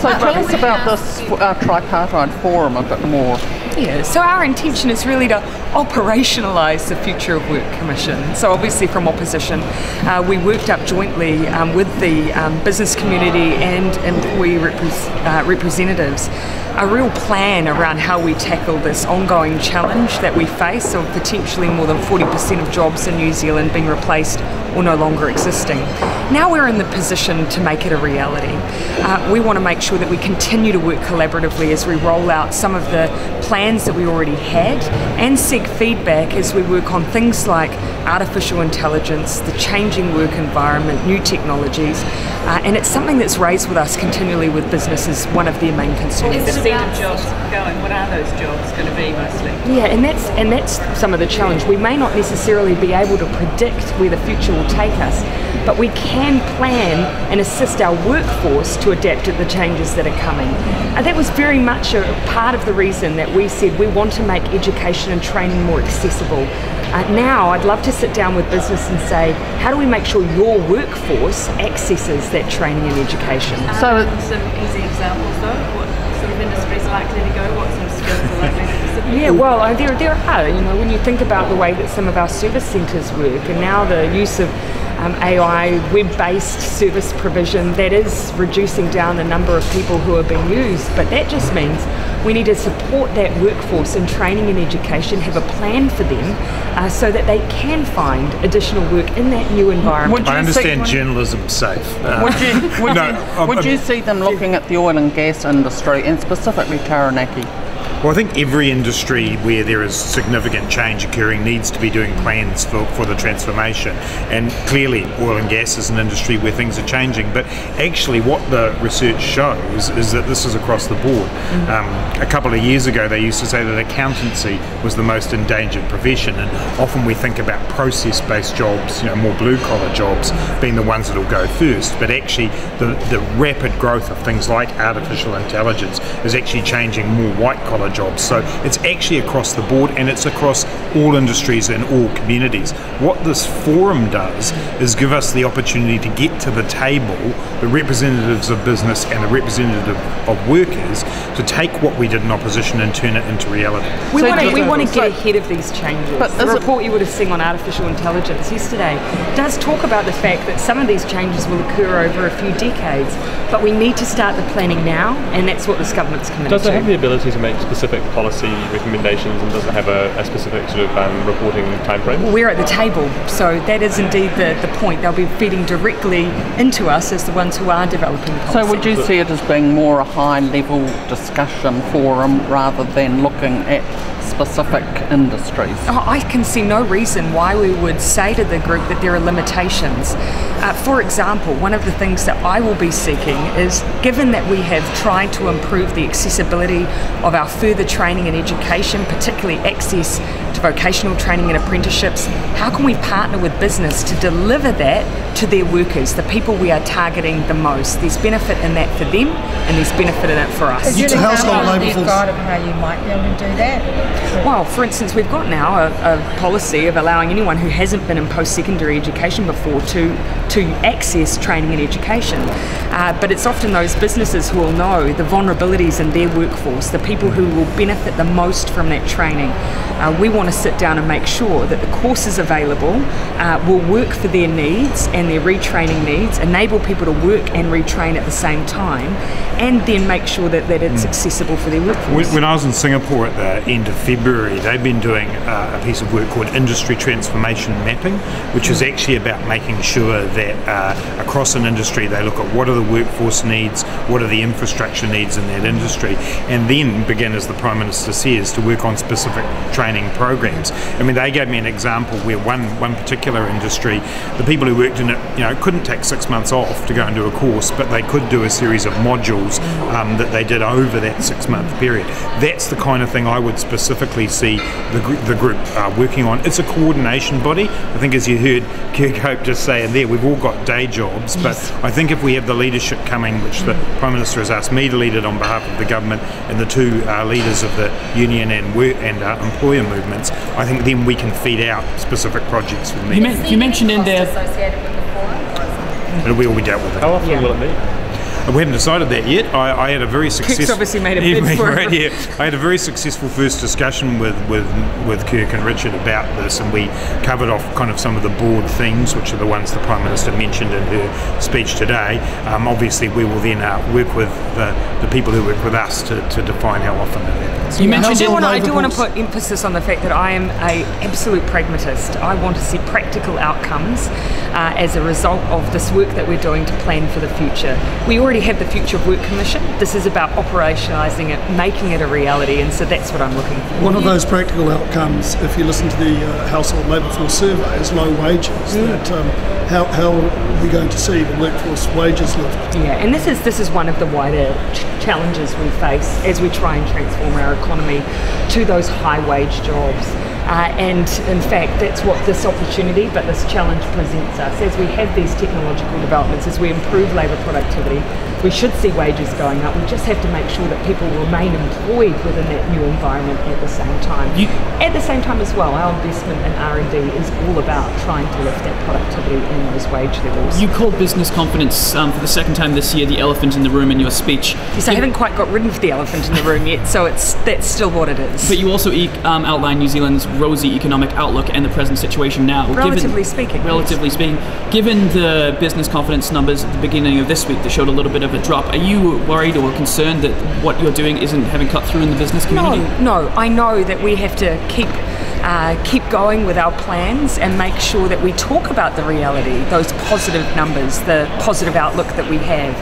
So tell us about this tripartite forum a bit more. Yeah, so our intention is really to operationalise the Future of Work Commission. So obviously from opposition, we worked up jointly with the business community and employee representatives a real plan around how we tackle this ongoing challenge that we face of potentially more than 40% of jobs in New Zealand being replaced or no longer existing. Now we're in the position to make it a reality. We want to make sure that we continue to work collaboratively as we roll out some of the plans that we already had and seek feedback as we work on things like artificial intelligence, the changing work environment, new technologies, and it's something that's raised with us continually with business as one of their main concerns. It's the set of jobs going. What are those jobs going to be mostly? Yeah, and that's some of the challenge. We may not necessarily be able to predict where the future will take us, but we can plan and assist our workforce to adapt to the changes that are coming. And that was very much a part of the reason that we said we want to make education and training more accessible. Now I'd love to sit down with business and say, how do we make sure your workforce accesses that training and education? So some easy examples though, what sort of industries are likely to go, what sort of skills are likely to disappear? Yeah, well, there are, when you think about the way that some of our service centres work and now the use of AI, web-based service provision, that is reducing down the number of people who are being used, but that just means we need to support that workforce in training and education, have a plan for them so that they can find additional work in that new environment. I understand journalism's safe. Would you see them looking at the oil and gas industry and specifically Taranaki? Well, I think every industry where there is significant change occurring needs to be doing plans for the transformation. And clearly, oil and gas is an industry where things are changing. But actually, what the research shows is that this is across the board. A couple of years ago, they used to say that accountancy was the most endangered profession. And often we think about process-based jobs, more blue-collar jobs, being the ones that will go first. But actually, the rapid growth of things like artificial intelligence is actually changing more white-collar jobs. So it's actually across the board and it's across all industries and all communities. What this forum does is give us the opportunity to get to the table, the representatives of business and the representative of workers, to take what we did in opposition and turn it into reality. We want to get ahead of these changes. But the report you would have seen on artificial intelligence yesterday does talk about the fact that some of these changes will occur over a few decades, but we need to start the planning now, and that's what this government's committed to. Does it have the ability to make specific policy recommendations, and does it have a specific sort of reporting timeframe? Well, we're at the table, so that is indeed the point. They'll be feeding directly into us as the ones who are developing policy. So would you see it as being more a high-level discussion forum rather than looking at specific industries? I can see no reason why we would say to the group that there are limitations. For example, one of the things that I will be seeking is, given that we have tried to improve the accessibility of our further training and education, particularly access to vocational training and apprenticeships, how can we partner with business to deliver that to their workers, the people we are targeting the most? There's benefit in that for them and there's benefit in it for us. Is there an example of how you might be able to do that? Well, for instance, we've got now a policy of allowing anyone who hasn't been in post-secondary education before to access training and education. But it's often those businesses who will know the vulnerabilities in their workforce, the people who will benefit the most from that training. We want to sit down and make sure that the courses available will work for their needs and their retraining needs, enable people to work and retrain at the same time, and then make sure that it's accessible for their workforce. When I was in Singapore at the end of February, they've been doing a piece of work called Industry Transformation Mapping, which is actually about making sure that across an industry they look at what are the workforce needs, what are the infrastructure needs in that industry, and then begin, as the Prime Minister says, to work on specific training programs. I mean, they gave me an example where one particular industry, the people who worked in it, couldn't take 6 months off to go and do a course, but they could do a series of modules that they did over that 6-month period. That's the kind of thing I would specifically see the group working on. It's a coordination body. I think, as you heard Govt just say in there, we've all got day jobs, but I think if we have the leadership coming, which the Prime Minister has asked me to lead it on behalf of the government and the two leaders of the union and employer movements, I think then we can feed out specific projects for them. You mentioned in there associated with the forum? It will be dealt with. How often will it meet? We haven't decided that yet. I had a very successful. obviously made a bid for it. Yeah, I had a very successful first discussion with Kirk and Richard about this, and we covered off kind of some of the broad themes, which are the ones the Prime Minister mentioned in her speech today. Obviously, we will then work with the people who work with us to define how often that happens. You mentioned I do want to put emphasis on the fact that I am an absolute pragmatist. I want to see practical outcomes as a result of this work that we're doing to plan for the future. We already have the Future of Work Commission. This is about operationalising it, making it a reality, and so that's what I'm looking for. One of those practical outcomes, if you listen to the Household Labour Force survey, is low wages. That how are we going to see the workforce wages lift? Yeah, and this is one of the wider challenges we face as we try and transform our economy to those high wage jobs. And in fact, that's what this opportunity, but this challenge presents us. As we have these technological developments, as we improve labour productivity, we should see wages going up. We just have to make sure that people remain employed within that new environment at the same time. At the same time as well, our investment in R&D is all about trying to lift that productivity and those wage levels. You called business confidence for the second time this year the elephant in the room in your speech. Yes, I haven't quite got rid of the elephant in the room yet, so that's still what it is. But you also outlined New Zealand's rosy economic outlook and the present situation now. Relatively speaking. Given the business confidence numbers at the beginning of this week that showed a little bit of a drop, are you worried or concerned that what you're doing isn't having cut through in the business community? No. I know that we have to keep going with our plans and make sure that we talk about the reality, those positive numbers, the positive outlook that we have,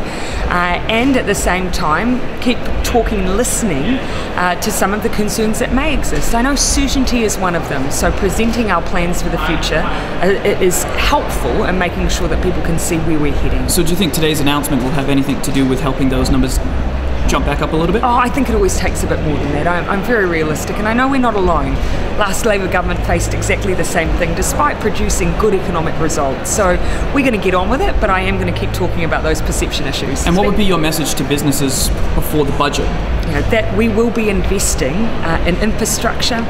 and at the same time keep talking and listening to some of the concerns that may exist. I know certainty is one of them, so presenting our plans for the future is helpful in making sure that people can see where we're heading. So do you think today's announcement will have anything to do with helping those numbers jump back up a little bit? Oh, I think it always takes a bit more than that. I'm very realistic, and I know we're not alone. Last Labour government faced exactly the same thing, despite producing good economic results. So we're going to get on with it, but I am going to keep talking about those perception issues. And what would be your message to businesses before the budget? That we will be investing in infrastructure,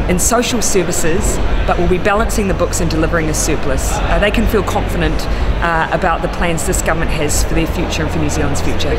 in social services, but we'll be balancing the books and delivering a surplus. They can feel confident about the plans this government has for their future and for New Zealand's future.